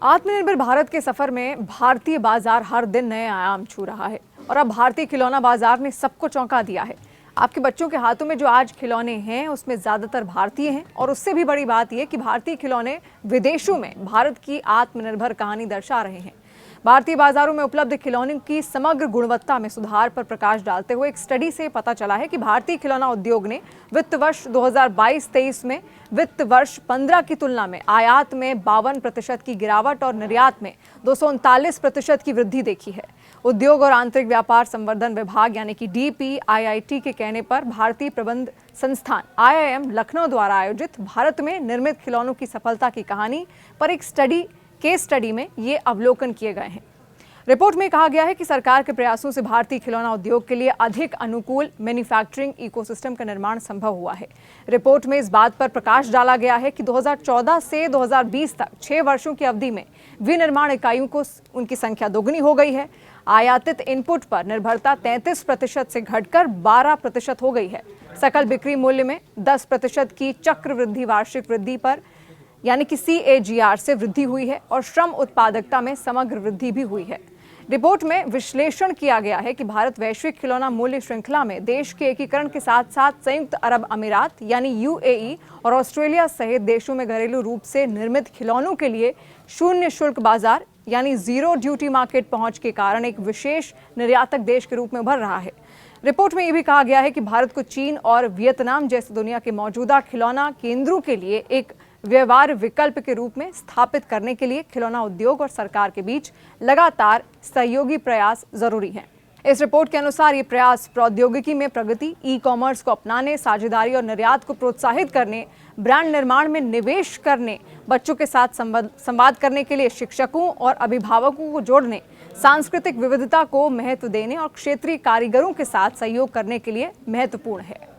आत्मनिर्भर भारत के सफर में भारतीय बाजार हर दिन नए आयाम छू रहा है और अब भारतीय खिलौना बाजार ने सबको चौंका दिया है। आपके बच्चों के हाथों में जो आज खिलौने हैं उसमें ज्यादातर भारतीय हैं और उससे भी बड़ी बात यह कि भारतीय खिलौने विदेशों में भारत की आत्मनिर्भर कहानी दर्शा रहे हैं। भारतीय बाजारों में उपलब्ध खिलौनों की समग्र गुणवत्ता में सुधार पर प्रकाश डालते हुए एक स्टडी से पता चला है कि भारतीय खिलौना उद्योग ने वित्त वर्ष 2022-23 में वित्त वर्ष 15 की तुलना में आयात में 52% की गिरावट और निर्यात में 239% की वृद्धि देखी है। उद्योग और आंतरिक व्यापार संवर्धन विभाग यानी कि DPIIT के कहने पर भारतीय प्रबंध संस्थान IIM लखनऊ द्वारा आयोजित भारत में निर्मित खिलौनों की सफलता की कहानी पर एक केस स्टडी में ये अवलोकन किए गए हैं। रिपोर्ट में कहा गया है कि सरकार के प्रयासों से भारतीय खिलौना उद्योग के लिए अधिक अनुकूल मैन्युफैक्चरिंग इकोसिस्टम का निर्माण संभव हुआ है। रिपोर्ट में इस बात पर प्रकाश डाला गया है कि 2014 से 2020 तक 6 वर्षों की अवधि में विनिर्माण इकाइयों को उनकी संख्या दोगुनी हो गई है। आयातित इनपुट पर निर्भरता 33% से घटकर 12% हो गई है। सकल बिक्री मूल्य में 10% की चक्रवृद्धि वार्षिक वृद्धि पर यानी कि CAGR से वृद्धि हुई है और श्रम उत्पादकता में समग्र वृद्धि भी हुई है। रिपोर्ट में विश्लेषण किया गया है कि भारत वैश्विक खिलौना मूल्य श्रृंखला में देश के एकीकरण के साथ साथ संयुक्त अरब अमीरात यानी UAE और ऑस्ट्रेलिया सहित देशों में घरेलू रूप से निर्मित खिलौनों के लिए शून्य शुल्क बाजार यानी जीरो ड्यूटी मार्केट पहुंच के कारण एक विशेष निर्यातक देश के रूप में उभर रहा है। रिपोर्ट में यह भी कहा गया है कि भारत को चीन और वियतनाम जैसे दुनिया के मौजूदा खिलौना केंद्रों के लिए एक व्यवहार विकल्प के रूप में स्थापित करने के लिए खिलौना उद्योग और सरकार के बीच लगातार सहयोगी प्रयास जरूरी हैं। इस रिपोर्ट के अनुसार ये प्रयास प्रौद्योगिकी में प्रगति, ई-कॉमर्स को अपनाने, साझेदारी और निर्यात को प्रोत्साहित करने, ब्रांड निर्माण में निवेश करने, बच्चों के साथ संवाद करने के लिए शिक्षकों और अभिभावकों को जोड़ने, सांस्कृतिक विविधता को महत्व देने और क्षेत्रीय कारीगरों के साथ सहयोग करने के लिए महत्वपूर्ण है।